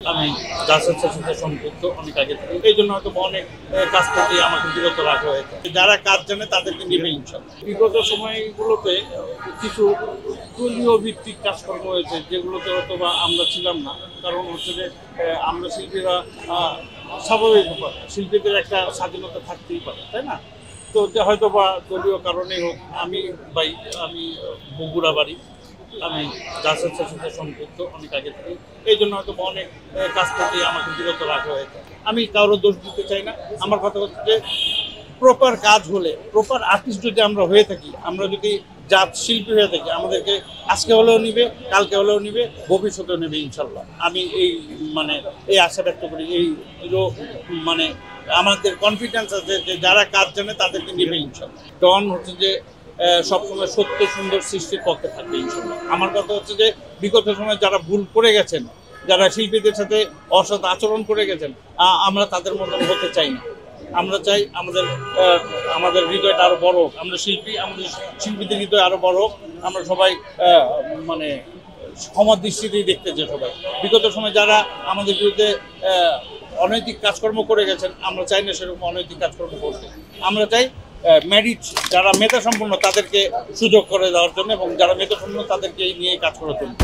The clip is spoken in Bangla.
আমি জাসদের সাথে সম্পৃক্ত অনেক আগে থেকে, এই জন্য হয়তো অনেক কাজ থেকে আমাকে বিরত রাখা হয়েছে। যারা কাজ জানে তাদেরকে নেবে ইনশাল্লাহ। বিগত সময়গুলোতে কিছু দলীয় ভিত্তিক কাজকর্ম হয়েছে, যেগুলোতে হয়তো বা আমরা ছিলাম না। কারণ হচ্ছে যে আমরা শিল্পীরা স্বাভাবিক ব্যাপার, শিল্পীদের একটা স্বাধীনতা থাকতেই পারে, তাই না? তো হয়তো বা দলীয় কারণেই হোক, আমি বগুড়া বাড়ি, আমি জাসদের সাথে সম্পৃক্ত অনেক আগে থেকে, এই জন্য হয়তো অনেক কাজ থেকে আমাকে বিরত রাখা হয়েছে। আমি কারোর দোষ দিতে চাই না। আমার কথা হচ্ছে যে প্রপার কাজ হলে, প্রপার আর্টিস্ট যদি আমরা হয়ে থাকি, আমরা যদি জাত শিল্পী হয়ে থাকি, আমাদেরকে আজকে হলেও নিবে, কালকে হলেও নিবে, ভবিষ্যতেও নেবে ইনশাল্লাহ। আমি এই আশা ব্যক্ত করি। মানে আমাদের কনফিডেন্স আছে যে যারা কাজ জানে তাদেরকে নেবে ইনশাল্লাহ। ডন হচ্ছে যে সবসময় সত্য সুন্দর সৃষ্টির পক্ষে থাকবে ইনশাল্লাহ। আমার কথা হচ্ছে যে বিগত সময় যারা ভুল করে গেছেন, যারা শিল্পীদের সাথে অসৎ আচরণ করে গেছেন, আমরা তাদের মতন হতে চাই না। আমরা চাই আমাদের হৃদয়টা আরো বড় হোক, আমাদের শিল্পীদের হৃদয় আরো বড় হোক। আমরা সবাই ক্ষমা দৃষ্টিতেই দেখতে চাই সবাই। বিগত সময় যারা আমাদের বিরুদ্ধে অনৈতিক কাজকর্ম করে গেছেন, আমরা চাই না সেরকম অনৈতিক কাজকর্ম করতে। আমরা চাই মেরিট, যারা মেধা সম্পন্ন তাদেরকে সুযোগ করে দেওয়ার জন্য, এবং যারা মেধা সম্পন্ন তাদেরকে নিয়ে কাজ করার জন্য।